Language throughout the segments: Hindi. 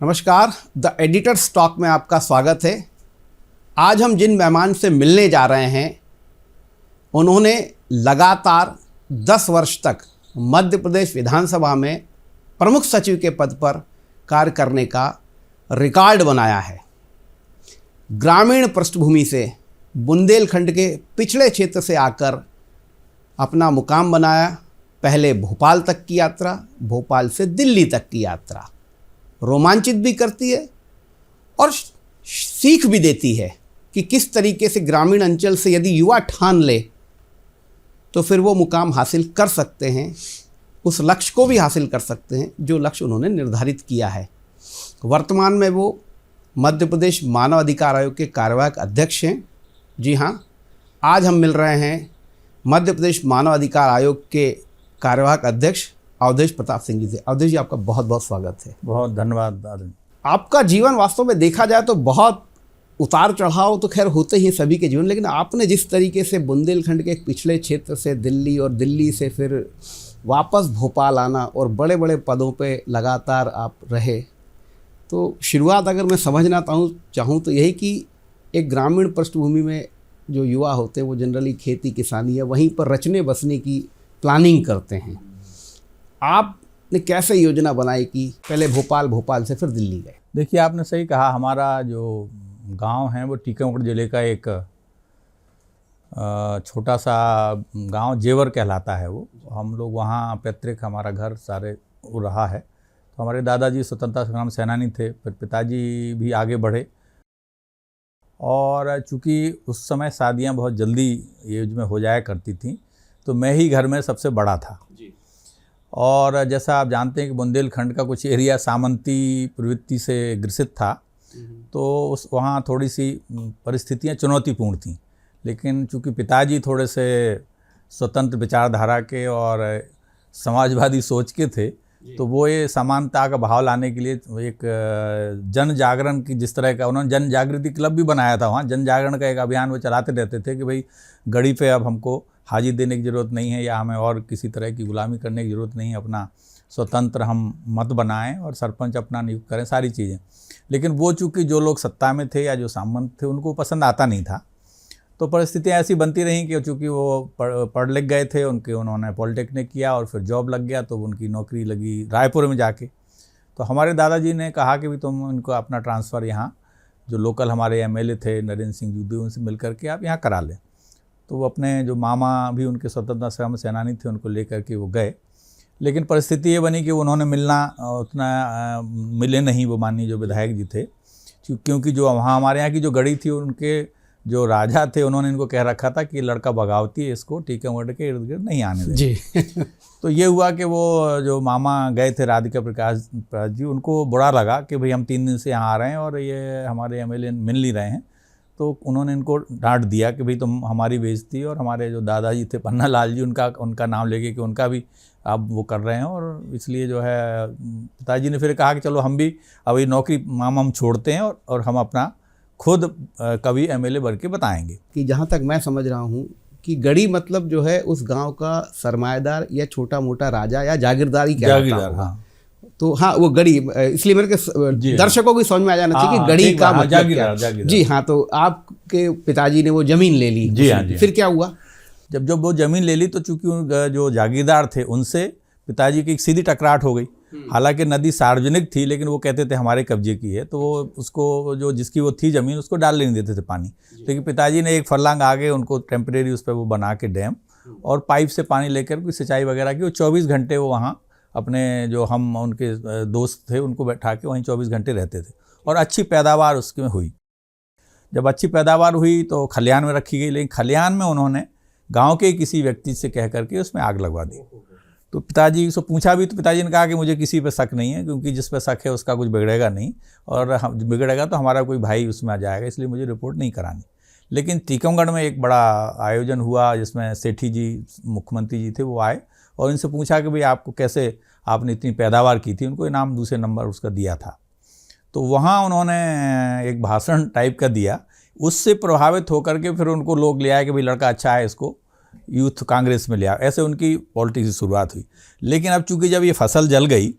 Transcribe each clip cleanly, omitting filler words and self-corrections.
नमस्कार, द एडिटर्स टॉक में आपका स्वागत है। आज हम जिन मेहमान से मिलने जा रहे हैं उन्होंने लगातार 10 वर्ष तक मध्य प्रदेश विधानसभा में प्रमुख सचिव के पद पर कार्य करने का रिकॉर्ड बनाया है। ग्रामीण पृष्ठभूमि से बुंदेलखंड के पिछड़े क्षेत्र से आकर अपना मुकाम बनाया। पहले भोपाल तक की यात्रा, भोपाल से दिल्ली तक की यात्रा रोमांचित भी करती है और सीख भी देती है कि किस तरीके से ग्रामीण अंचल से यदि युवा ठान ले तो फिर वो मुकाम हासिल कर सकते हैं, उस लक्ष्य को भी हासिल कर सकते हैं जो लक्ष्य उन्होंने निर्धारित किया है। वर्तमान में वो मध्य प्रदेश मानव अधिकार आयोग के कार्यवाहक अध्यक्ष हैं। जी हाँ, आज हम मिल रहे हैं मध्य प्रदेश मानव अधिकार आयोग के कार्यवाहक अध्यक्ष अवधेश प्रताप सिंह जी से। अवधेश जी, आपका बहुत बहुत स्वागत है। बहुत धन्यवाद। आपका जीवन वास्तव में देखा जाए तो बहुत उतार चढ़ाव तो खैर होते ही सभी के जीवन, लेकिन आपने जिस तरीके से बुंदेलखंड के एक पिछले क्षेत्र से दिल्ली और दिल्ली से फिर वापस भोपाल आना और बड़े बड़े पदों पे लगातार आप रहे, तो शुरुआत अगर मैं समझना चाहूँ तो यही कि एक ग्रामीण पृष्ठभूमि में जो युवा होते हैं वो जनरली खेती किसानी या वहीं पर रचने बसने की प्लानिंग करते हैं। आपने कैसे योजना बनाई कि पहले भोपाल से फिर दिल्ली गए? देखिए, आपने सही कहा। हमारा जो गांव है वो टीकमगढ़ जिले का एक छोटा सा गांव जेवर कहलाता है। वो हम लोग वहाँ पैतृक हमारा घर सारे रहा है। तो हमारे दादाजी स्वतंत्रता संग्राम सेनानी थे, फिर पिताजी भी आगे बढ़े और चूँकि उस समय शादियाँ बहुत जल्दी एज में हो जाया करती थी तो मैं ही घर में सबसे बड़ा था जी। और जैसा आप जानते हैं कि बुंदेलखंड का कुछ एरिया सामंती प्रवृत्ति से ग्रसित था, तो वहाँ थोड़ी सी परिस्थितियाँ चुनौतीपूर्ण थीं। लेकिन चूँकि पिताजी थोड़े से स्वतंत्र विचारधारा के और समाजवादी सोच के थे, तो वो ये समानता का भाव लाने के लिए एक जन जागरण की जिस तरह का उन्होंने जन जागृति क्लब भी बनाया था। वहाँ जन जागरण का एक अभियान वो चलाते रहते थे कि भाई गड़ी पे अब हमको हाजिर देने की ज़रूरत नहीं है या हमें और किसी तरह की गुलामी करने की ज़रूरत नहीं है, अपना स्वतंत्र हम मत बनाएं और सरपंच अपना नियुक्त करें, सारी चीज़ें। लेकिन वो चूँकि जो लोग सत्ता में थे या जो सामंत थे उनको पसंद आता नहीं था, तो परिस्थितियाँ ऐसी बनती रहीं कि चूँकि वो पढ़ लिख गए थे, उन्होंने पॉलिटेक्निक किया और फिर जॉब लग गया, तो उनकी नौकरी लगी रायपुर में जाके। तो हमारे दादाजी ने कहा कि भी तुम उनको अपना ट्रांसफ़र यहाँ जो लोकल हमारे एमएलए थे नरेंद्र सिंह जूदी, उनसे मिल करके आप यहाँ करा लें। तो वो अपने जो मामा भी उनके स्वतंत्रता संग्राम सेनानी थे उनको लेकर के वो गए। लेकिन परिस्थिति ये बनी कि उन्होंने उतना मिले नहीं वो माननीय जो विधायक जी थे, क्योंकि जो वहाँ हमारे यहाँ की जो गढ़ी थी उनके जो राजा थे उन्होंने इनको कह रखा था कि लड़का बगावती है, इसको टीकमगढ़ के इर्द गिर्द नहीं आने दें जी। तो ये हुआ कि वो जो मामा गए थे राधिका प्रकाश जी, उनको बुरा लगा कि भाई हम 3 दिन से यहाँ आ रहे हैं और ये हमारे एमएलए मिल नहीं रहे हैं। तो उन्होंने इनको डांट दिया कि भाई तुम हमारी बेइज्जती, और हमारे जो दादाजी थे पन्ना लाल जी उनका नाम लेके कि उनका भी आप वो कर रहे हैं, और इसलिए जो है पिताजी ने फिर कहा कि चलो हम भी अब ये नौकरी मामा हम छोड़ते हैं और हम अपना खुद कभी एमएलए बन के बताएंगे। कि जहाँ तक मैं समझ रहा हूँ कि गढ़ी मतलब जो है उस गांव का सरमाएदार या छोटा मोटा राजा या जागीरदारी कहलाता है। हाँ। तो हाँ, वो गढ़ी, इसलिए मेरे के दर्शकों को समझ में आ जाना चाहिए कि गढ़ी का मतलब जागीरदार। जी हाँ, तो आपके पिताजी ने वो जमीन ले ली। जी हाँ। फिर क्या हुआ? जब वो जमीन ले ली तो चूंकि जो जागीरदार थे उनसे पिताजी की एक सीधी टकराट हो गई। हालांकि नदी सार्वजनिक थी लेकिन वो कहते थे हमारे कब्जे की है, तो वो उसको जो जिसकी वो थी ज़मीन उसको डालने नहीं देते थे पानी। लेकिन पिताजी ने एक फरलांग आगे उनको टेम्परेरी उस पर वो बना के डैम और पाइप से पानी लेकर कोई सिंचाई वगैरह की, वो 24 घंटे वो वहाँ अपने जो हम उनके दोस्त थे उनको बैठा के वहीं 24 घंटे रहते थे और अच्छी पैदावार उसमें हुई। जब अच्छी पैदावार हुई तो खलिहान में रखी गई, लेकिन खलिहान में उन्होंने गाँव के किसी व्यक्ति से कह करके उसमें आग लगवा दी। तो पिताजी से पूछा भी तो पिताजी ने कहा कि मुझे किसी पे शक नहीं है, क्योंकि जिस पे शक है उसका कुछ बिगड़ेगा नहीं, और हम बिगड़ेगा तो हमारा कोई भाई उसमें आ जाएगा, इसलिए मुझे रिपोर्ट नहीं करानी। लेकिन टीकमगढ़ में एक बड़ा आयोजन हुआ जिसमें सेठी जी मुख्यमंत्री जी थे, वो आए और इनसे पूछा कि भाई आपको कैसे आपने इतनी पैदावार की थी, उनको इनाम दूसरे नंबर उसका दिया था। तो वहाँ उन्होंने एक भाषण टाइप का दिया, उससे प्रभावित होकर के फिर उनको लोग ले आए कि भाई लड़का अच्छा है, इसको यूथ कांग्रेस में लिया। ऐसे उनकी पॉलिटिक्स की शुरुआत हुई। लेकिन अब चूंकि जब ये फसल जल गई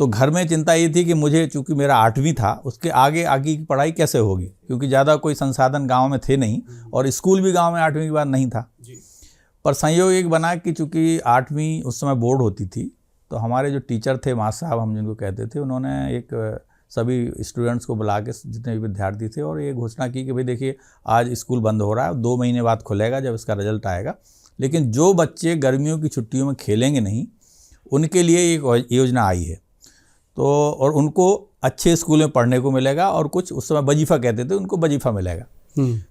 तो घर में चिंता ये थी कि मुझे, चूंकि मेरा 8वीं था, उसके आगे आगे की पढ़ाई कैसे होगी, क्योंकि ज़्यादा कोई संसाधन गांव में थे नहीं और स्कूल भी गांव में 8वीं के बाद नहीं था। पर संयोग एक बना कि चूंकि 8वीं उस समय बोर्ड होती थी, तो हमारे जो टीचर थे, मास्टर साहब हम जिनको कहते थे, उन्होंने एक सभी स्टूडेंट्स को बुला के, जितने भी विद्यार्थी थे, और ये घोषणा की कि भाई देखिए आज स्कूल बंद हो रहा है, 2 महीने बाद खुलेगा जब इसका रिजल्ट आएगा, लेकिन जो बच्चे गर्मियों की छुट्टियों में खेलेंगे नहीं, उनके लिए एक योजना आई है। तो और उनको अच्छे स्कूल में पढ़ने को मिलेगा और कुछ उस समय वजीफ़ा कहते थे, उनको वजीफ़ा मिलेगा।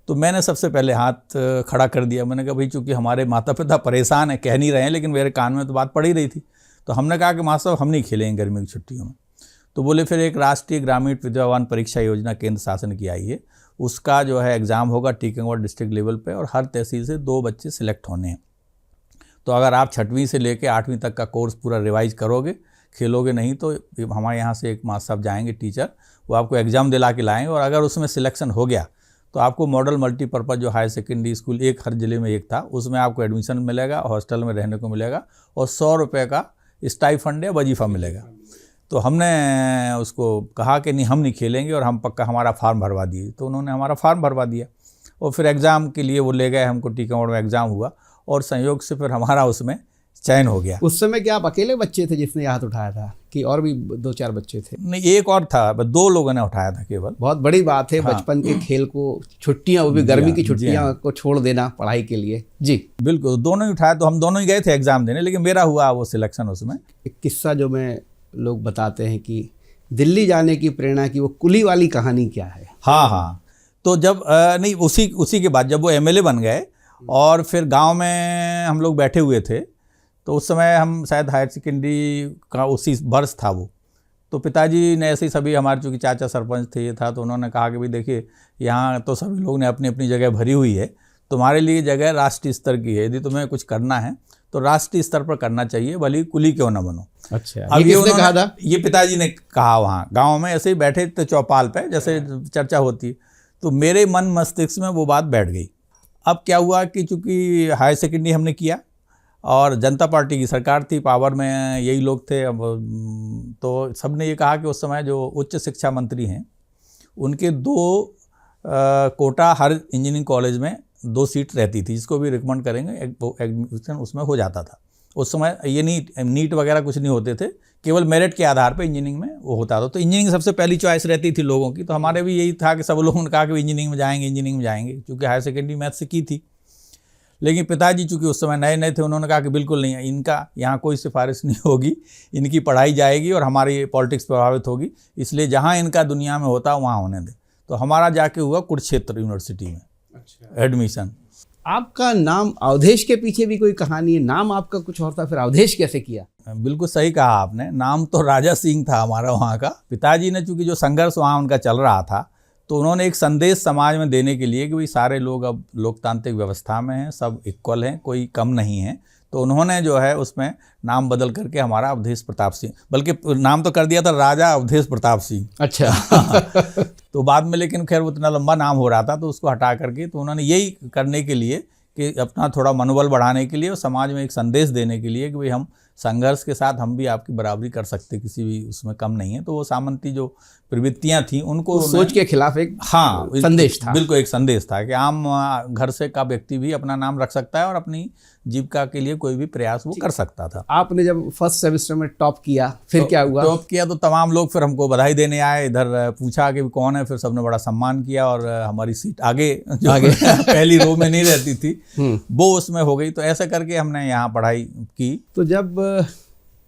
तो मैंने सबसे पहले हाथ खड़ा कर दिया। मैंने कहा भाई चूँकि हमारे माता पिता परेशान हैं, कह नहीं रहे हैं, लेकिन मेरे कान में तो बात पड़ ही रही थी। तो हमने कहा कि मास्टर साहब हम नहीं खेलेंगे गर्मी की छुट्टियों में। तो बोले फिर एक राष्ट्रीय ग्रामीण विद्यावान परीक्षा योजना केंद्र शासन की आई है, उसका जो है एग्ज़ाम होगा टीकमगढ़ डिस्ट्रिक्ट लेवल पे, और हर तहसील से 2 बच्चे सिलेक्ट होने हैं। तो अगर आप 6वीं से लेकर 8वीं तक का कोर्स पूरा रिवाइज करोगे, खेलोगे नहीं, तो हमारे यहाँ से एक मास्टर साहब जाएंगे टीचर, वो आपको एग्ज़ाम दिला के लाएंगे, और अगर उसमें सिलेक्शन हो गया तो आपको मॉडल मल्टीपर्पज़ जो हायर सेकेंडरी स्कूल एक हर ज़िले में एक था, उसमें आपको एडमिशन मिलेगा, हॉस्टल में रहने को मिलेगा, और 100 रुपये का स्टाइफंड या वजीफ़ा मिलेगा। तो हमने उसको कहा कि नहीं हम नहीं खेलेंगे, और हम पक्का हमारा फार्म भरवा दिए। तो उन्होंने हमारा फार्म भरवा दिया, और फिर एग्ज़ाम के लिए वो ले गए हमको, टीकमगढ़ में एग्ज़ाम हुआ, और संयोग से फिर हमारा उसमें चयन हो गया। उस समय क्या आप अकेले बच्चे थे जिसने हाथ उठाया था, कि और भी 2-4 बच्चे थे? नहीं, एक और था, बस 2 लोगों ने उठाया था केवल। बहुत बड़ी बात है। हाँ। बचपन के खेल को, छुट्टियां, वो भी गर्मी की छुट्टियां को छोड़ देना पढ़ाई के लिए। जी बिल्कुल, दोनों ही उठाया। तो हम दोनों ही गए थे एग्ज़ाम देने, लेकिन मेरा हुआ वो सिलेक्शन उसमें। एक किस्सा जो मैं लोग बताते हैं कि दिल्ली जाने की प्रेरणा की वो कुली वाली कहानी क्या है? हाँ, तो जब नहीं, उसी के बाद जब वो MLA बन गए, और फिर गांव में हम लोग बैठे हुए थे, तो उस समय हम शायद हायर सेकेंडरी का उसी वर्ष था वो। तो पिताजी ने ऐसे ही, सभी हमारे चूँकि चाचा सरपंच थे, ये था, तो उन्होंने कहा कि भाई देखिए यहाँ तो सभी लोग ने अपनी अपनी जगह भरी हुई है, तुम्हारे लिए जगह राष्ट्रीय स्तर की है, यदि तुम्हें कुछ करना है तो राष्ट्रीय स्तर पर करना चाहिए, भले कुली क्यों ना बनो। अच्छा, अब ये किसने कहा था? ये पिताजी ने कहा वहाँ गाँव में, ऐसे ही बैठे थे चौपाल पे, जैसे चर्चा होती। तो मेरे मन मस्तिष्क में वो बात बैठ गई। अब क्या हुआ कि चूँकि हायर सेकेंडरी हमने किया, और जनता पार्टी की सरकार थी, पावर में यही लोग थे। अब तो सब ने ये कहा कि उस समय जो उच्च शिक्षा मंत्री हैं, उनके 2 कोटा हर इंजीनियरिंग कॉलेज में 2 सीट रहती थी, जिसको भी रिकमेंड करेंगे एडमिशन उसमें हो जाता था। उस समय ये नीट वगैरह कुछ नहीं होते थे, केवल मेरिट के आधार पर इंजीनियरिंग में वो होता था। तो इंजीनियरिंग सबसे पहली चॉइस रहती थी लोगों की। तो हमारे भी यही था कि सब लोगों ने कहा कि इंजीनियरिंग में जाएंगे, क्योंकि हायर सेकेंडरी मैथ से की थी। लेकिन पिताजी चूँकि उस समय नए नए थे, उन्होंने कहा कि बिल्कुल नहीं, इनका यहाँ कोई सिफारिश नहीं होगी, इनकी पढ़ाई जाएगी और हमारी पॉलिटिक्स प्रभावित होगी, इसलिए जहाँ इनका दुनिया में होता है वहाँ होने दें। तो हमारा जाके हुआ कुरुक्षेत्र यूनिवर्सिटी में एडमिशन। आपका नाम अवधेश के पीछे भी कोई कहानी है? नाम आपका कुछ और था, फिर अवधेश कैसे किया? बिल्कुल सही कहा आपने, नाम तो राजा सिंह था हमारा वहाँ का। पिताजी ने चूँकि जो संघर्ष वहाँ उनका चल रहा था, तो उन्होंने एक संदेश समाज में देने के लिए कि भाई सारे लोग अब लोकतांत्रिक व्यवस्था में हैं, सब इक्वल हैं, कोई कम नहीं है। तो उन्होंने जो है उसमें नाम बदल करके हमारा अवधेश प्रताप सिंह, बल्कि नाम तो कर दिया था राजा अवधेश प्रताप सिंह। अच्छा। तो बाद में लेकिन खैर वो इतना लंबा नाम हो रहा था, तो उसको हटा करके, तो उन्होंने यही करने के लिए कि अपना थोड़ा मनोबल बढ़ाने के लिए और समाज में एक संदेश देने के लिए कि भाई हम संघर्ष के साथ हम भी आपकी बराबरी कर सकते, किसी भी उसमें कम नहीं है। तो वो सामंती जो प्रवृत्तियां थी उनको सोच के खिलाफ एक संदेश था। बिल्कुल एक संदेश था कि आम घर से का व्यक्ति भी अपना नाम रख सकता है और अपनी जीविका के लिए कोई भी प्रयास वो कर सकता था। आपने जब फर्स्ट सेमेस्टर में टॉप किया, फिर क्या हुआ? टॉप किया तो तमाम लोग फिर हमको बधाई देने आए, इधर पूछा कि कौन है, फिर सबने बड़ा सम्मान किया, और हमारी सीट आगे पहली रो में नहीं रहती थी वो उसमें हो गई। तो ऐसा करके हमने यहाँ पढ़ाई की। तो जब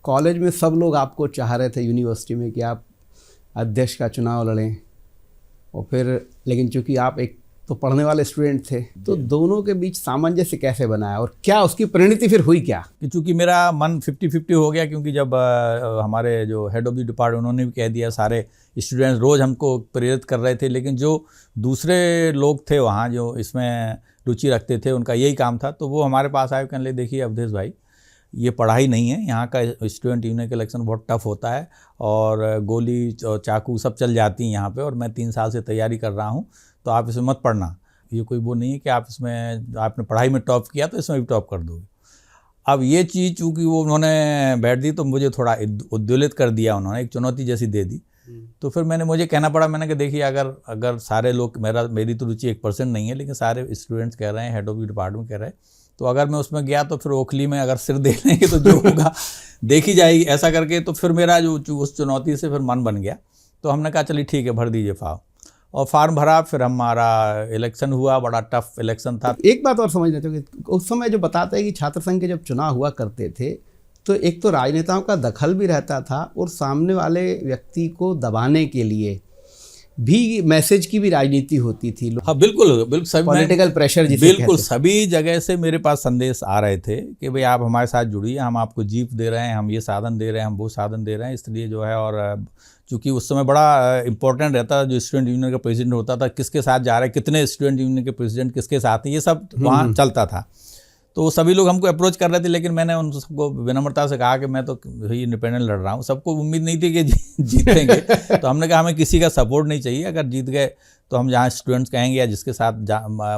कॉलेज में सब लोग आपको चाह रहे थे यूनिवर्सिटी में कि आप अध्यक्ष का चुनाव लड़ें, और फिर लेकिन चूंकि आप एक तो पढ़ने वाले स्टूडेंट थे, तो दोनों के बीच सामंजस्य कैसे बनाया, और क्या उसकी परिणति फिर हुई क्या? कि चूँकि मेरा मन 50-50 हो गया, क्योंकि जब हमारे जो हेड ऑफ द डिपार्टमेंट उन्होंने भी कह दिया, सारे स्टूडेंट्स रोज़ हमको प्रेरित कर रहे थे, लेकिन जो दूसरे लोग थे वहाँ जो इसमें रुचि रखते थे, उनका यही काम था। तो वो हमारे पास आए, कहने लगे देखिए अवधेश भाई, ये पढ़ाई नहीं है, यहाँ का स्टूडेंट यूनियन का इलेक्शन बहुत टफ होता है, और गोली चाकू सब चल जाती हैं यहाँ पे, और मैं 3 साल से तैयारी कर रहा हूँ, तो आप इसमें मत पढ़ना। ये कोई वो नहीं है कि आप इसमें, आपने पढ़ाई में टॉप किया तो इसमें भी टॉप कर दोगे। अब ये चीज़ चूँकि वो उन्होंने बैठ दी तो मुझे थोड़ा उद्वेलित कर दिया, उन्होंने एक चुनौती जैसी दे दी। तो फिर मुझे कहना पड़ा, मैंने कहा देखिए अगर सारे लोग, मेरी तो रुचि 1% नहीं है, लेकिन सारे स्टूडेंट्स कह रहे हैं, हेड ऑफ द डिपार्टमेंट कह रहे हैं, तो अगर मैं उसमें गया तो फिर ओखली में अगर सिर दे लेंगे तो जो होगा देखी जाएगी, ऐसा करके। तो फिर मेरा जो उस चुनौती से फिर मन बन गया। तो हमने कहा चलिए ठीक है, भर दीजिए फॉर्म, और फॉर्म भरा। फिर हमारा इलेक्शन हुआ, बड़ा टफ इलेक्शन था। एक बात और समझना चाहिए, उस समय जो बताते हैं कि छात्र संघ के जब चुनाव हुआ करते थे तो एक तो राजनेताओं का दखल भी रहता था और सामने वाले व्यक्ति को दबाने के लिए भी मैसेज की भी राजनीति होती थी। हाँ बिल्कुल सभी पॉलिटिकल प्रेशर जिसे बिल्कुल सभी जगह से मेरे पास संदेश आ रहे थे कि भाई आप हमारे साथ जुड़िए, हम आपको जीप दे रहे हैं, हम ये साधन दे रहे हैं, हम वो साधन दे रहे हैं, इसलिए जो है। और चूँकि उस समय बड़ा इंपॉर्टेंट रहता, जो स्टूडेंट यूनियन का प्रेसिडेंट होता था, किसके साथ जा रहा है, कितने स्टूडेंट यूनियन के प्रेसिडेंट किसके साथ हैं, ये सब वहाँ चलता था। तो सभी लोग हमको अप्रोच कर रहे थे, लेकिन मैंने उन सबको विनम्रता से कहा कि मैं तो इंडिपेंडेंट लड़ रहा हूँ। सबको उम्मीद नहीं थी कि जीतेंगे। तो हमने कहा हमें किसी का सपोर्ट नहीं चाहिए, अगर जीत गए तो हम जहाँ स्टूडेंट्स कहेंगे या जिसके साथ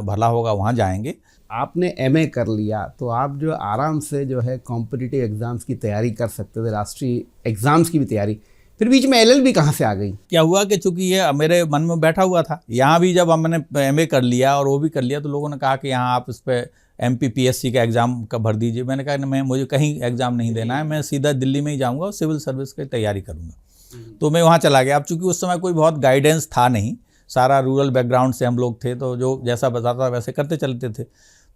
भला होगा वहाँ जाएंगे। आपने एमए कर लिया तो आप जो आराम से जो है कॉम्पिटिटिव एग्ज़ाम्स की तैयारी कर सकते थे, राष्ट्रीय एग्ज़ाम्स की भी तैयारी। फिर बीच में एलएलबी कहाँ से आ गई? क्या हुआ कि चूंकि ये मेरे मन में बैठा हुआ था, यहाँ भी जब हमने एमए कर लिया और वो भी कर लिया, तो लोगों ने कहा कि यहाँ आप इस पर MPPSC का एग्ज़ाम का भर दीजिए। मैंने कहा मुझे कहीं एग्ज़ाम नहीं देना है, मैं सीधा दिल्ली में ही जाऊँगा और सिविल सर्विस की तैयारी करूँगा। तो मैं वहाँ चला गया। अब चूँकि उस समय कोई बहुत गाइडेंस था नहीं, सारा रूरल बैकग्राउंड से हम लोग थे, तो जो जैसा बताता वैसे करते चलते थे।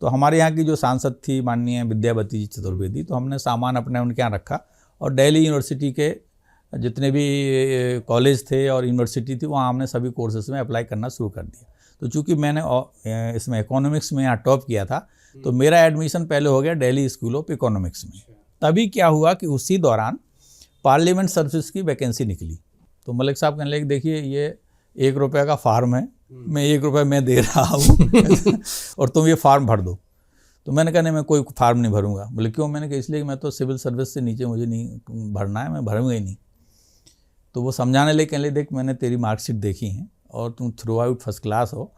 तो हमारे यहाँ की जो सांसद थी माननीय विद्यावती जी चतुर्वेदी, तो हमने सामान अपने उनके यहाँ रखा और दिल्ली यूनिवर्सिटी के जितने भी कॉलेज थे और यूनिवर्सिटी थी, वहाँ हमने सभी कोर्सेज में अप्लाई करना शुरू कर दिया। तो चूँकि मैंने इसमें इकोनॉमिक्स में यहाँ टॉप किया था, तो मेरा एडमिशन पहले हो गया दिल्ली स्कूल ऑफ इकोनॉमिक्स में। तभी क्या हुआ कि उसी दौरान पार्लियामेंट सर्विस की वैकेंसी निकली। तो मलिक साहब कहने लगे देखिए ये 1 रुपये का फार्म है, मैं 1 रुपये में दे रहा हूँ और तुम ये फार्म भर दो। तो मैंने कहा नहीं, मैं कोई फार्म नहीं भरूंगा। बोले क्यों? मैंने कहा इसलिए कि मैं तो सिविल सर्विस से नीचे मुझे नहीं भरना है, मैं भरूंगा ही नहीं। तो वो समझाने लगे, कहने लगे देख मैंने तेरी मार्कशीट देखी है और तुम थ्रू आउट फर्स्ट क्लास हो,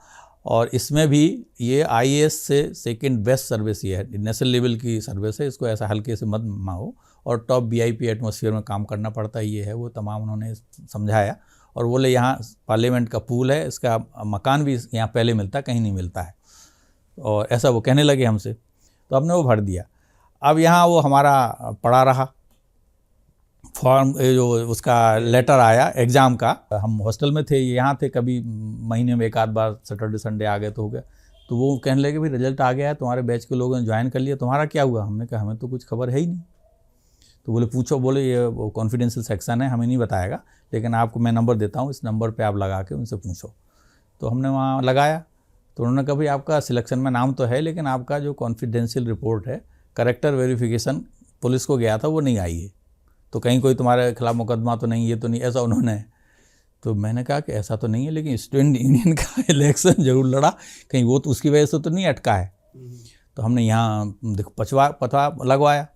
और इसमें भी ये IAS से सेकंड बेस्ट सर्विस ये है, नेशनल लेवल की सर्विस है, इसको ऐसा हल्के से मत माओ, और टॉप VIP एटमॉस्फेयर में काम करना पड़ता है, ये है वो तमाम उन्होंने समझाया। और बोले यहाँ पार्लियामेंट का पूल है, इसका मकान भी यहाँ पहले मिलता, कहीं नहीं मिलता है, और ऐसा वो कहने लगे हमसे। तो हमने वो भर दिया। अब यहाँ वो हमारा पड़ा रहा फॉर्म, जो उसका लेटर आया एग्ज़ाम का। हम हॉस्टल में थे, यहाँ थे, कभी महीने में 1 आध बार सैटरडे संडे आ गए तो हो गया। तो वो कहने लगे भाई रिजल्ट आ गया है, तुम्हारे बैच के लोगों ने ज्वाइन कर लिया, तुम्हारा क्या हुआ? हमने कहा हमें तो कुछ खबर है ही नहीं। तो बोले पूछो। बोले ये वो कॉन्फिडेंशियल सेक्शन है, हमें नहीं बताएगा, लेकिन आपको मैं नंबर देता हूँ, इस नंबर पर आप लगा के उनसे पूछो। तो हमने वहाँ लगाया, तो उन्होंने कहा भाई आपका सिलेक्शन में नाम तो है, लेकिन आपका जो कॉन्फिडेंशियल रिपोर्ट है, करेक्टर वेरिफिकेशन पुलिस को गया था, वो नहीं आई है, तो कहीं कोई तुम्हारे खिलाफ मुकदमा तो नहीं, ये तो नहीं, ऐसा उन्होंने। तो मैंने कहा कि ऐसा तो नहीं है, लेकिन स्टूडेंट यूनियन का इलेक्शन जरूर लड़ा, कहीं वो तो उसकी वजह से तो नहीं अटका है। तो हमने यहाँ देखो पता लगवाया।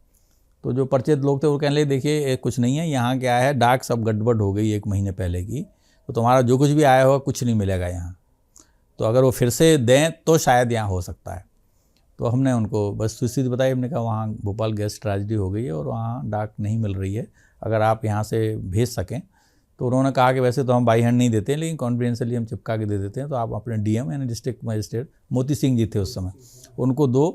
तो जो परिचित लोग थे वो कहने लगे देखिए कुछ नहीं है, यहाँ क्या है, डाक सब गड़बड़ हो गई 1 महीने पहले की, तो तुम्हारा जो कुछ भी आया होगा कुछ नहीं मिलेगा यहाँ, तो अगर वो फिर से दें तो शायद यहाँ हो सकता है। तो हमने उनको बस स्थिति बताई, हमने कहा वहाँ भोपाल गैस ट्रेजेडी हो गई है और वहाँ डाक नहीं मिल रही है, अगर आप यहाँ से भेज सकें। तो उन्होंने कहा कि वैसे तो हम बाई हैंड नहीं देते, लेकिन कॉन्फिडेंशियली हम चिपका के दे देते हैं, तो आप अपने DM यानी डिस्ट्रिक्ट मजिस्ट्रेट मोती सिंह जी थे उस समय, उनको दो,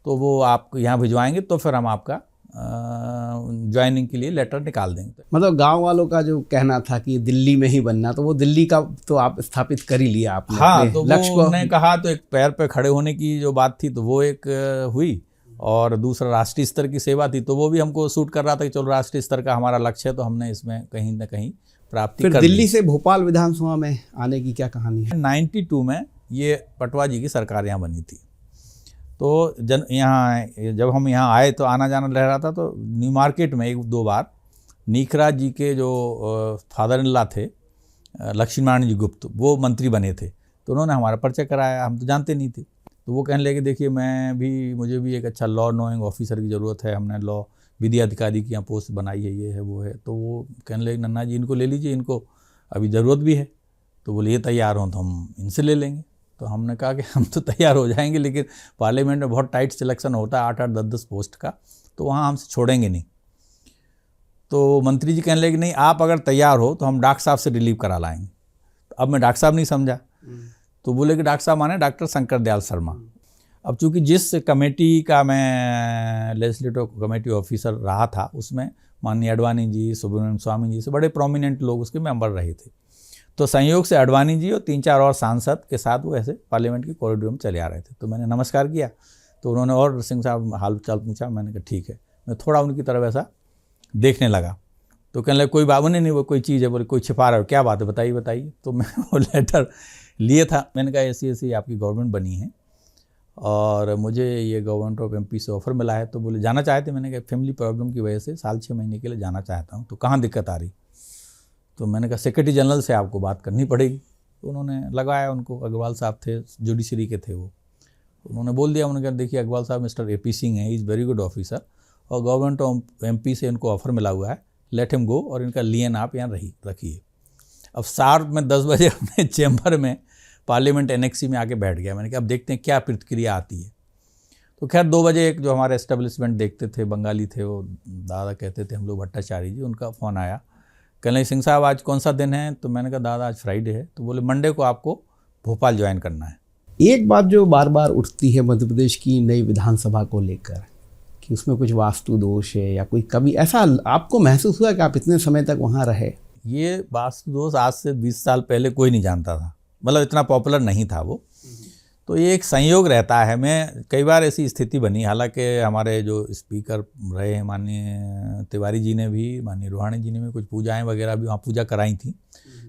तो वो आप यहाँ भिजवाएंगे, तो फिर हम आपका ज्वाइनिंग के लिए लेटर निकाल देंगे। मतलब गांव वालों का जो कहना था कि दिल्ली में ही बनना, तो वो दिल्ली का तो आप स्थापित कर ही लिया आपने। हाँ, तो लक्ष्य को हमने कहा, तो एक पैर पे खड़े होने की जो बात थी तो वो एक हुई, और दूसरा राष्ट्रीय स्तर की सेवा थी, तो वो भी हमको सूट कर रहा था कि चलो राष्ट्रीय स्तर का हमारा लक्ष्य है, तो हमने इसमें कहीं ना कहीं प्राप्ति कर ली। दिल्ली से भोपाल विधानसभा में आने की क्या कहानी है? 92 में ये पटवा जी की सरकार यहाँ बनी थी, तो यहाँ जब हम यहाँ आए तो आना जाना रह रहा था, तो न्यू मार्केट में 1-2 बार नीखराज जी के जो फादर इन लॉ थे लक्ष्मी नारायण जी गुप्त, वो मंत्री बने थे, तो उन्होंने हमारा परिचय कराया, हम तो जानते नहीं थे। तो वो कहने लगे देखिए मुझे भी एक अच्छा लॉ नोइंग ऑफिसर की ज़रूरत है, हमने लॉ विधि अधिकारी की यहाँ पोस्ट बनाई है, ये है वो है। तो वो कहने लगे नन्ना जी इनको ले लीजिए, इनको अभी ज़रूरत भी है। तो बोले ये तैयार हों तो हम इनसे ले लेंगे। तो हमने कहा कि हम तो तैयार हो जाएंगे, लेकिन पार्लियामेंट में बहुत टाइट सिलेक्शन होता है, 8-8, 10-10 पोस्ट का, तो वहाँ हमसे छोड़ेंगे नहीं। तो मंत्री जी कहने लगे नहीं, आप अगर तैयार हो तो हम डॉक्टर साहब से रिलीव करा लाएंगे। तो अब मैं डॉक्टर साहब नहीं समझा, तो बोले कि डॉक्टर साहब माने डॉक्टर शंकर दयाल शर्मा। अब चूंकि जिस कमेटी का मैं लेजिस्लेटिव कमेटी ऑफिसर रहा था, उसमें माननीय अडवाणी जी, सुब्रमण्यम स्वामी जी से बड़े प्रोमिनेंट लोग उसके मेंबर रहे थे। तो संयोग से अडवाणी जी और 3-4 और सांसद के साथ वो ऐसे पार्लियामेंट की कॉरिडोर में चले आ रहे थे। तो मैंने नमस्कार किया, तो उन्होंने और सिंह साहब हाल चाल पूछा। मैंने कहा ठीक है। मैं थोड़ा उनकी तरफ ऐसा देखने लगा, तो कहने लगे कोई बाबू नहीं, वो कोई चीज़ है। बोले कोई छिपा रहा है, क्या बात है, बताइए बताइए। तो मैं वो लेटर लिए था। मैंने कहा ऐसी आपकी गवर्नमेंट बनी है और मुझे ये गवर्नमेंट ऑफ एमपी से ऑफ़र मिला है। तो बोले जाना चाहते? मैंने कहा फैमिली प्रॉब्लम की वजह से साल 6 महीने के लिए जाना चाहता हूँ। तो कहाँ दिक्कत आ रही? तो मैंने कहा सेक्रेटरी जनरल से आपको बात करनी पड़ेगी। तो उन्होंने लगाया, उनको अग्रवाल साहब थे, जुडिशरी के थे वो। उन्होंने बोल दिया, उन्होंने कहा देखिए अग्रवाल साहब मिस्टर AP सिंह है, इज़ वेरी गुड ऑफिसर और गवर्नमेंट ऑफ MP से इनको ऑफ़र मिला हुआ है, लेट हिम गो और इनका लियन आप यहाँ रखिए। अब शार्प में 10 बजे अपने चैम्बर में पार्लियामेंट एनेक्सी में आके बैठ गया। मैंने कहा अब देखते हैं क्या प्रतिक्रिया आती है। तो खैर 2 बजे एक जो हमारे एस्टेब्लिशमेंट देखते थे, बंगाली थे, वो दादा कहते थे हम लोग भट्टाचार्य जी, उनका फ़ोन आया, कहने लगे सिंह साहब आज कौन सा दिन है? तो मैंने कहा दादा आज फ्राइडे है। तो बोले मंडे को आपको भोपाल ज्वाइन करना है। एक बात जो बार बार उठती है मध्य प्रदेश की नई विधानसभा को लेकर कि उसमें कुछ वास्तु दोष है या कोई कमी, ऐसा आपको महसूस हुआ कि आप इतने समय तक वहाँ रहे? ये वास्तु दोष आज से 20 साल पहले कोई नहीं जानता था, मतलब इतना पॉपुलर नहीं था वो। तो ये एक संयोग रहता है। मैं कई बार ऐसी स्थिति बनी, हालांकि हमारे जो स्पीकर रहे हैं माननीय तिवारी जी ने भी, माननीय रूहानी जी ने भी कुछ पूजाएं वगैरह भी वहाँ पूजा कराई थी।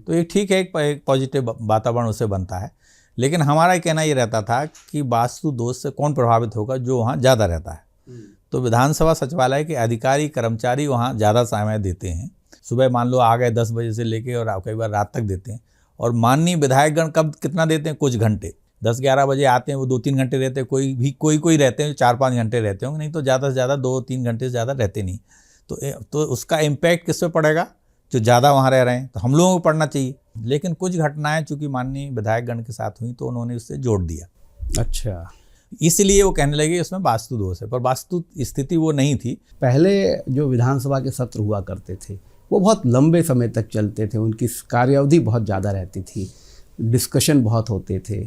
तो ये ठीक है, एक पॉजिटिव वातावरण उससे बनता है। लेकिन हमारा कहना ये रहता था कि वास्तु दोष से कौन प्रभावित होगा? जो वहाँ ज़्यादा रहता है। तो विधानसभा सचिवालय के अधिकारी कर्मचारी वहाँ ज़्यादा समय देते हैं। सुबह मान लो आ गए 10 बजे से लेके और कई बार रात तक देते हैं। और माननीय विधायकगण कब कितना देते हैं? कुछ घंटे, 10-11 बजे आते हैं, वो 2-3 घंटे रहते हैं। कोई रहते हैं 4-5 घंटे रहते होंगे, नहीं तो ज़्यादा से ज़्यादा 2-3 घंटे से ज़्यादा रहते नहीं। तो उसका इम्पैक्ट किस पे पड़ेगा? जो ज़्यादा वहाँ रह रहे हैं। तो हम लोगों को पढ़ना चाहिए। लेकिन कुछ घटनाएं चूँकि माननीय विधायकगण के साथ हुई तो उन्होंने उससे जोड़ दिया। अच्छा, इसलिए वो कहने लगे इसमें वास्तु दोष है, पर वास्तु स्थिति वो नहीं थी। पहले जो विधानसभा के सत्र हुआ करते थे वो बहुत लंबे समय तक चलते थे, उनकी कार्यावधि बहुत ज़्यादा रहती थी, डिस्कशन बहुत होते थे।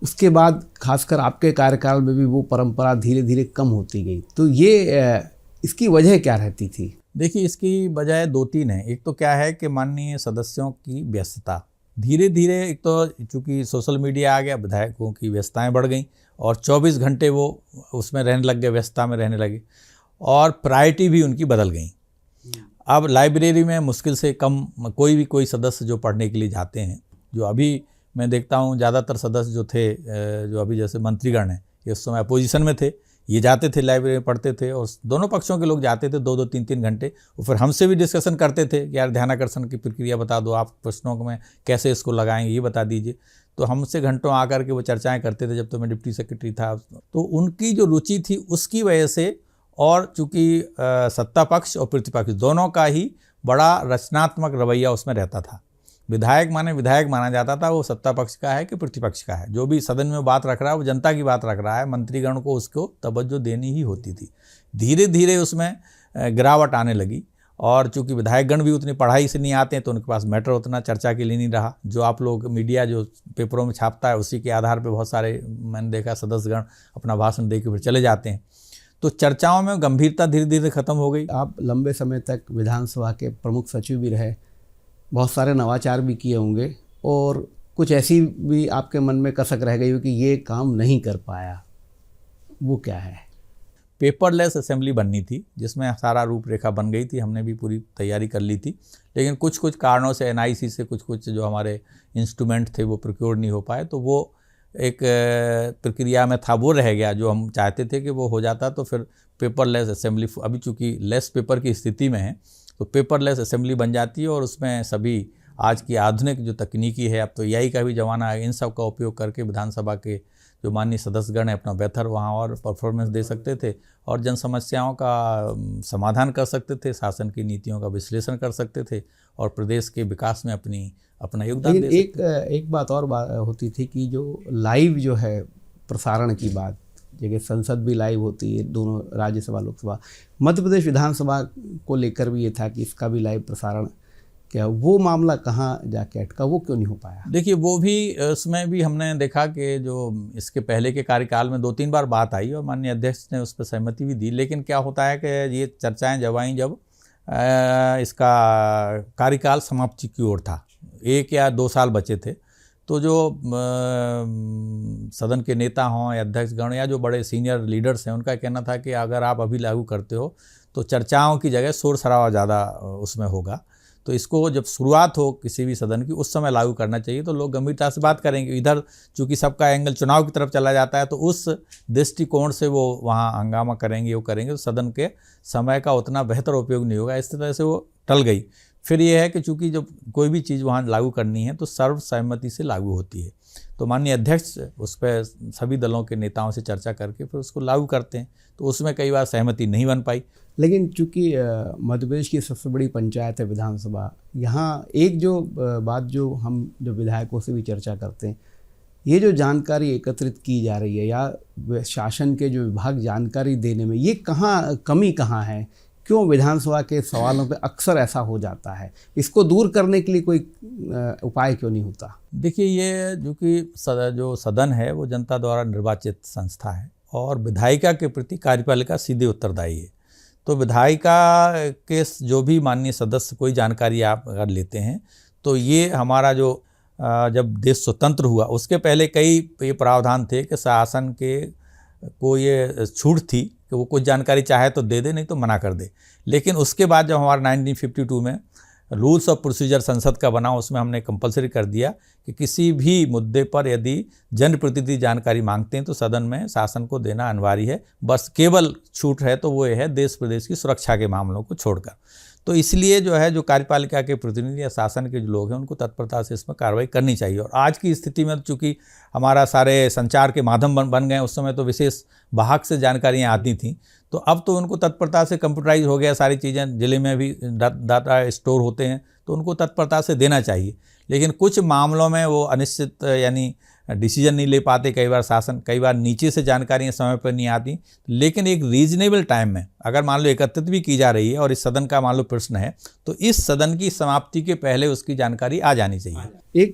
उसके बाद खासकर आपके कार्यकाल में भी वो परंपरा धीरे धीरे कम होती गई। तो ये इसकी वजह क्या रहती थी? देखिए इसकी वजह 2-3 है। एक तो क्या है कि माननीय सदस्यों की व्यस्तता धीरे धीरे, एक तो चूँकि सोशल मीडिया आ गया, विधायकों की व्यस्तताएं बढ़ गई और 24 घंटे वो उसमें रहने लग गए, व्यस्तता में रहने लगे और प्रायोरिटी भी उनकी बदल गई। अब लाइब्रेरी में मुश्किल से कम कोई सदस्य जो पढ़ने के लिए जाते हैं, जो अभी मैं देखता हूँ ज़्यादातर सदस्य जो थे, जो अभी जैसे मंत्रीगण हैं, ये उस समय अपोजिशन में थे, ये जाते थे लाइब्रेरी में पढ़ते थे और दोनों पक्षों के लोग जाते थे 2-2, 3-3 घंटे। और फिर हमसे भी डिस्कशन करते थे कि यार ध्यानाकर्षण की प्रक्रिया बता दो, आप प्रश्नों में कैसे इसको लगाएंगे ये बता दीजिए। तो हमसे घंटों आकर के वो चर्चाएं करते थे जब तो मैं डिप्टी सेक्रेटरी था। तो उनकी जो रुचि थी उसकी वजह से, और चूँकि सत्ता पक्ष और प्रतिपक्ष दोनों का ही बड़ा रचनात्मक रवैया उसमें रहता था। विधायक माना जाता था, वो सत्ता पक्ष का है कि प्रतिपक्ष का है, जो भी सदन में बात रख रहा है वो जनता की बात रख रहा है, मंत्रीगण को उसको तवज्जो देनी ही होती थी। धीरे धीरे उसमें गिरावट आने लगी और चूंकि विधायकगण भी उतनी पढ़ाई से नहीं आते हैं तो उनके पास मैटर उतना चर्चा के लिए नहीं रहा। जो आप लोग मीडिया जो पेपरों में छापता है उसी के आधार पर बहुत सारे मैंने देखा सदस्यगण अपना भाषण दे के फिर चले जाते हैं। तो चर्चाओं में गंभीरता धीरे धीरे खत्म हो गई। आप लंबे समय तक विधानसभा के प्रमुख सचिव भी रहे, बहुत सारे नवाचार भी किए होंगे और कुछ ऐसी भी आपके मन में कसक रह गई हो कि ये काम नहीं कर पाया, वो क्या है? पेपरलेस असेंबली बननी थी जिसमें सारा रूपरेखा बन गई थी, हमने भी पूरी तैयारी कर ली थी, लेकिन कुछ कारणों से NIC से कुछ जो हमारे इंस्ट्रूमेंट थे वो प्रोक्योर नहीं हो पाए। तो वो एक प्रक्रिया में था, वो रह गया। जो हम चाहते थे कि वो हो जाता तो फिर पेपरलेस असेंबली, अभी चूँकि लेस पेपर की स्थिति में है तो पेपरलेस असेंबली बन जाती है और उसमें सभी आज की आधुनिक जो तकनीकी है, अब तो AI का भी ज़माना है, इन सब का उपयोग करके विधानसभा के जो माननीय सदस्यगण हैं अपना बेहतर वहाँ और परफॉर्मेंस दे सकते थे और जन समस्याओं का समाधान कर सकते थे, शासन की नीतियों का विश्लेषण कर सकते थे और प्रदेश के विकास में अपना योगदान दे सकते थे। एक बात और होती थी कि जो लाइव जो है प्रसारण की बात जगह संसद भी लाइव होती है, दोनों राज्यसभा लोकसभा। मध्य प्रदेश विधानसभा को लेकर भी ये था कि इसका भी लाइव प्रसारण, क्या वो मामला कहाँ जाके अटका, वो क्यों नहीं हो पाया? देखिए, वो भी उसमें भी हमने देखा कि जो इसके पहले के कार्यकाल में 2-3 बार बात आई और माननीय अध्यक्ष ने उस पर सहमति भी दी, लेकिन क्या होता है कि ये चर्चाएं जब आईं जब इसका कार्यकाल समाप्ति की ओर था, 1 या 2 साल बचे थे, तो जो सदन के नेता हों या अध्यक्षगण या जो बड़े सीनियर लीडर्स हैं, उनका कहना था कि अगर आप अभी लागू करते हो तो चर्चाओं की जगह शोर शराबा ज़्यादा उसमें होगा, तो इसको जब शुरुआत हो किसी भी सदन की उस समय लागू करना चाहिए, तो लोग गंभीरता से बात करेंगे। इधर चूँकि सबका एंगल चुनाव की तरफ चला जाता है, तो उस दृष्टिकोण से वो वहाँ हंगामा करेंगे, वो करेंगे, तो सदन के समय का उतना बेहतर उपयोग नहीं होगा। इस तरह से वो टल गई। फिर ये है कि चूँकि जब कोई भी चीज़ वहाँ लागू करनी है तो सर्वसहमति से लागू होती है, तो माननीय अध्यक्ष उस पर सभी दलों के नेताओं से चर्चा करके फिर उसको लागू करते हैं, तो उसमें कई बार सहमति नहीं बन पाई। लेकिन चूँकि मध्य प्रदेश की सबसे बड़ी पंचायत है विधानसभा, यहाँ एक जो बात जो हम जो विधायकों से भी चर्चा करते हैं, ये जो जानकारी एकत्रित की जा रही है या शासन के जो विभाग जानकारी देने में, ये कमी कहाँ है? क्यों विधानसभा के सवालों पे अक्सर ऐसा हो जाता है? इसको दूर करने के लिए कोई उपाय क्यों नहीं होता? देखिए, ये जो सदन है वो जनता द्वारा निर्वाचित संस्था है और विधायिका के प्रति कार्यपालिका सीधे उत्तरदायी है। तो विधायिका के जो भी माननीय सदस्य कोई जानकारी आप अगर लेते हैं, तो ये हमारा जो जब देश स्वतंत्र हुआ उसके पहले कई ये प्रावधान थे कि शासन के को ये छूट थी कि वो कुछ जानकारी चाहे तो दे दे, नहीं तो मना कर दे। लेकिन उसके बाद जब हमारा 1952 में रूल्स ऑफ प्रोसीजर संसद का बना, उसमें हमने कंपलसरी कर दिया कि किसी भी मुद्दे पर यदि जनप्रतिनिधि जानकारी मांगते हैं तो सदन में शासन को देना अनिवार्य है। बस केवल छूट है तो वो ये है देश प्रदेश की सुरक्षा के मामलों को छोड़कर। तो इसलिए जो है जो कार्यपालिका के प्रतिनिधि या शासन के जो लोग हैं उनको तत्परता से इसमें कार्रवाई करनी चाहिए। और आज की स्थिति में चूँकि हमारा सारे संचार के माध्यम बन गए, उस समय तो विशेष वाहक से जानकारियाँ आती थीं, तो अब तो उनको तत्परता से कंप्यूटराइज हो गया, सारी चीज़ें जिले में भी डाटा स्टोर होते हैं, तो उनको तत्परता से देना चाहिए। लेकिन कुछ मामलों में वो अनिश्चित यानी डिसीजन नहीं ले पाते, कई बार शासन, कई बार नीचे से जानकारियाँ समय पर नहीं आती। लेकिन एक रीजनेबल टाइम में अगर मान लो एकत्रित भी की जा रही है और इस सदन का मान लो प्रश्न है, तो इस सदन की समाप्ति के पहले उसकी जानकारी आ जानी चाहिए। एक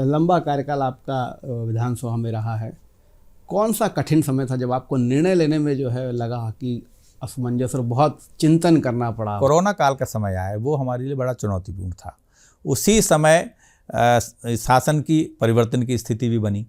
लंबा कार्यकाल आपका विधानसभा में रहा है, कौन सा कठिन समय था जब आपको निर्णय लेने में जो है लगा कि असमंजस और बहुत चिंतन करना पड़ा? कोरोना काल का समय आया, वो हमारे लिए बड़ा चुनौतीपूर्ण था। उसी समय शासन की परिवर्तन की स्थिति भी बनी,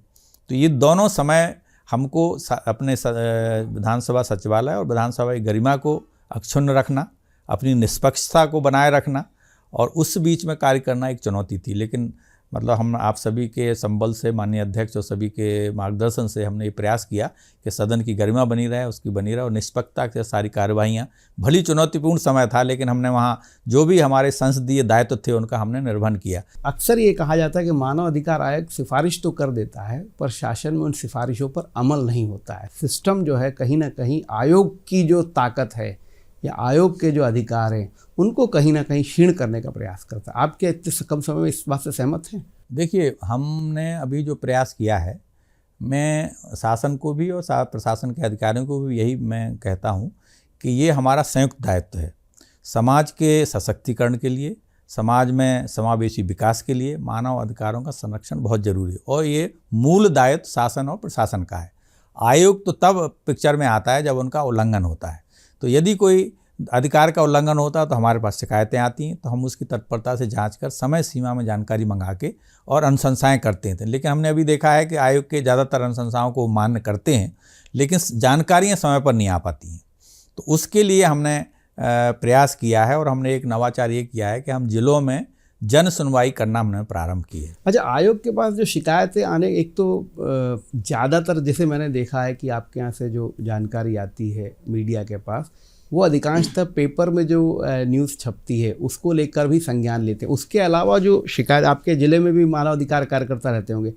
तो ये दोनों समय हमको अपने विधानसभा सचिवालय और विधानसभा की गरिमा को अक्षुण्ण रखना, अपनी निष्पक्षता को बनाए रखना और उस बीच में कार्य करना एक चुनौती थी। लेकिन मतलब हम आप सभी के संबल से, माननीय अध्यक्ष और सभी के मार्गदर्शन से हमने ये प्रयास किया कि सदन की गरिमा बनी रहे, उसकी बनी रहे और निष्पक्षता से सारी कार्यवाहियाँ, भली चुनौतीपूर्ण समय था लेकिन हमने वहाँ जो भी हमारे संसदीय दायित्व थे उनका हमने निर्वहन किया। अक्सर ये कहा जाता है कि मानव अधिकार आयोग सिफारिश तो कर देता है पर शासन में उन सिफारिशों पर अमल नहीं होता है। सिस्टम जो है कहीं ना कहीं आयोग की जो ताकत है या आयोग के जो अधिकार हैं उनको कहीं ना कहीं क्षीण करने का प्रयास करता है। आपके इतने कम समय में इस बात से सहमत हैं? देखिए, हमने अभी जो प्रयास किया है, मैं शासन को भी और प्रशासन के अधिकारियों को भी यही मैं कहता हूँ कि ये हमारा संयुक्त दायित्व है। समाज के सशक्तिकरण के लिए, समाज में समावेशी विकास के लिए मानव अधिकारों का संरक्षण बहुत जरूरी है और ये मूल दायित्व शासन और प्रशासन का है। आयोग तो तब पिक्चर में आता है जब उनका उल्लंघन होता है। तो यदि कोई अधिकार का उल्लंघन होता है तो हमारे पास शिकायतें आती हैं, तो हम उसकी तत्परता से जांच कर समय सीमा में जानकारी मंगा के और अनुशंसाएं करते थे। लेकिन हमने अभी देखा है कि आयोग के ज़्यादातर अनुशंसाओं को मान्य करते हैं लेकिन जानकारियां समय पर नहीं आ पाती हैं। तो उसके लिए हमने प्रयास किया है और हमने एक नवाचार ये किया है कि हम जिलों में जन सुनवाई करना हमने प्रारंभ की है। अच्छा, आयोग के पास जो शिकायतें आने, एक तो ज़्यादातर जैसे मैंने देखा है कि आपके यहाँ से जो जानकारी आती है मीडिया के पास, वो अधिकांशतः पेपर में जो न्यूज़ छपती है उसको लेकर भी संज्ञान लेते हैं। उसके अलावा जो शिकायत, आपके ज़िले में भी मानवाधिकार कार्यकर्ता रहते होंगे,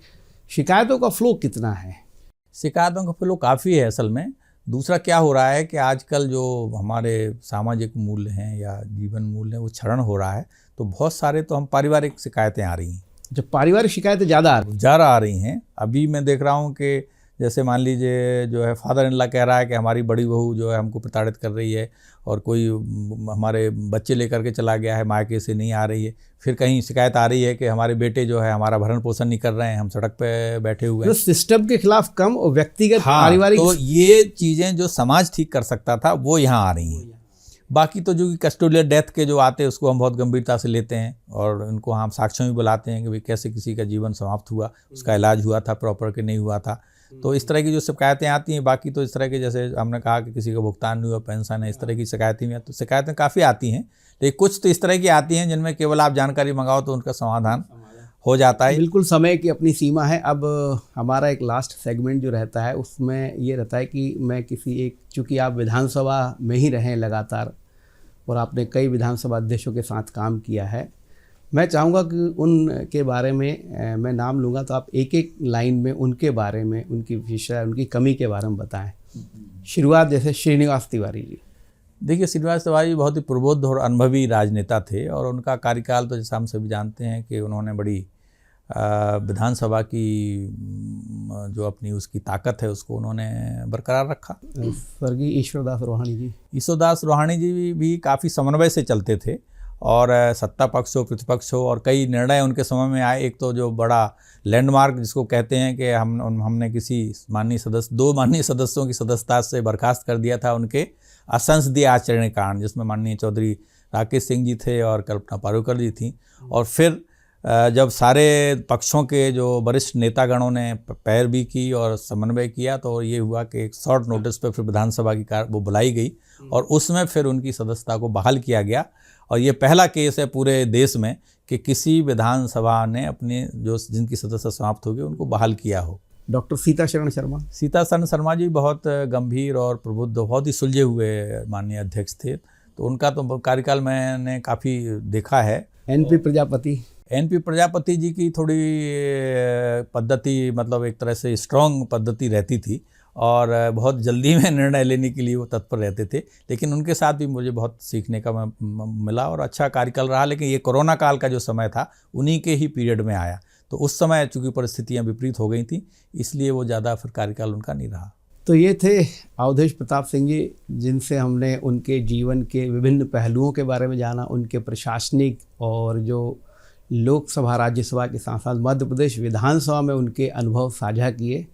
शिकायतों का फ्लो कितना है? शिकायतों का फ्लो काफ़ी है असल में। दूसरा क्या हो रहा है कि आजकल जो हमारे सामाजिक मूल्य हैं या जीवन मूल्य हैं वो क्षरण हो रहा है, तो बहुत सारे तो हम पारिवारिक शिकायतें आ रही हैं। जब पारिवारिक शिकायतें ज़्यादा आ रही हैं। अभी मैं देख रहा हूँ कि जैसे मान लीजिए जो है फादर इन लॉ कह रहा है कि हमारी बड़ी बहू जो है हमको प्रताड़ित कर रही है, और कोई हमारे बच्चे लेकर के चला गया है, मायके से नहीं आ रही है। फिर कहीं शिकायत आ रही है कि हमारे बेटे जो है हमारा भरण पोषण नहीं कर रहे हैं, हम सड़क पे बैठे हुए हैं। तो सिस्टम के खिलाफ कम और व्यक्तिगत हाँ, पारिवारिक, तो ये चीज़ें जो समाज ठीक कर सकता था वो यहाँ आ रही हैं। बाकी तो जो कि कस्टोडियल डेथ के जो आते हैं उसको हम बहुत गंभीरता से लेते हैं, और उनको हम साक्ष्यों भी बुलाते हैं कि भाई कैसे किसी का जीवन समाप्त हुआ, उसका इलाज हुआ था प्रॉपर कि नहीं हुआ था। तो इस तरह की जो शिकायतें आती हैं। बाकी तो इस तरह के जैसे हमने कहा कि किसी का भुगतान नहीं हुआ, पेंशन है, इस तरह की शिकायतें भी, तो शिकायतें काफ़ी आती हैं, लेकिन कुछ तो इस तरह की आती हैं जिनमें केवल आप जानकारी मंगाओ तो उनका समाधान हो जाता है। बिल्कुल समय की अपनी सीमा है। अब हमारा एक लास्ट सेगमेंट जो रहता है उसमें ये रहता है कि मैं किसी एक, चूँकि आप विधानसभा में ही रहें लगातार और आपने कई विधानसभा अध्यक्षों के साथ काम किया है, मैं चाहूँगा कि उनके बारे में मैं नाम लूँगा तो आप एक एक लाइन में उनके बारे में, उनकी विशेषता, उनकी कमी के बारे में बताएं। शुरुआत जैसे श्रीनिवास तिवारी जी। देखिए, श्रीनिवास तिवारी बहुत ही प्रबुद्ध और अनुभवी राजनेता थे, और उनका कार्यकाल तो जैसा हम सभी जानते हैं कि उन्होंने बड़ी विधानसभा की जो अपनी उसकी ताकत है उसको उन्होंने बरकरार रखा। स्वर्गीय ईश्वरदास रोहाणी जी। ईश्वरदास रोहाणी जी भी काफ़ी समन्वय से चलते थे, और सत्ता पक्ष हो प्रतिपक्ष हो, और कई निर्णय उनके समय में आए। एक तो जो बड़ा लैंडमार्क जिसको कहते हैं कि हमने किसी दो माननीय सदस्यों की सदस्यता से बर्खास्त कर दिया था उनके असंसदीय आचरण के कारण, जिसमें माननीय चौधरी राकेश सिंह जी थे और कल्पना पारूकर जी थी। और फिर जब सारे पक्षों के जो वरिष्ठ नेतागणों ने पैरवी की और समन्वय किया, तो ये हुआ कि एक शॉर्ट नोटिस पर फिर विधानसभा की वो बुलाई गई, और उसमें फिर उनकी सदस्यता को बहाल किया गया। और ये पहला केस है पूरे देश में कि किसी विधानसभा ने अपने जो जिनकी सदस्यता समाप्त हो गई उनको बहाल किया हो। डॉक्टर सीताशरण शर्मा। सीताशरण शर्मा जी बहुत गंभीर और प्रबुद्ध, बहुत ही सुलझे हुए माननीय अध्यक्ष थे, तो उनका तो कार्यकाल मैंने काफ़ी देखा है। एनपी प्रजापति। एनपी प्रजापति जी की थोड़ी पद्धति, मतलब एक तरह से स्ट्रॉन्ग पद्धति रहती थी, और बहुत जल्दी में निर्णय लेने के लिए वो तत्पर रहते थे, लेकिन उनके साथ भी मुझे बहुत सीखने का मिला, और अच्छा कार्यकाल रहा। लेकिन ये कोरोना काल का जो समय था उन्हीं के ही पीरियड में आया, तो उस समय चूँकि परिस्थितियाँ विपरीत हो गई थी, इसलिए वो ज़्यादा फिर कार्यकाल उनका नहीं रहा। तो ये थे अवधेश प्रताप सिंह जी, जिनसे हमने उनके जीवन के विभिन्न पहलुओं के बारे में जाना, उनके प्रशासनिक और जो लोकसभा राज्यसभा के साथ साथ मध्य प्रदेश विधानसभा में उनके अनुभव साझा किए।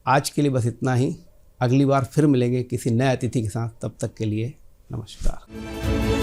आज के लिए बस इतना ही। अगली बार फिर मिलेंगे किसी नए अतिथि के साथ, तब तक के लिए नमस्कार।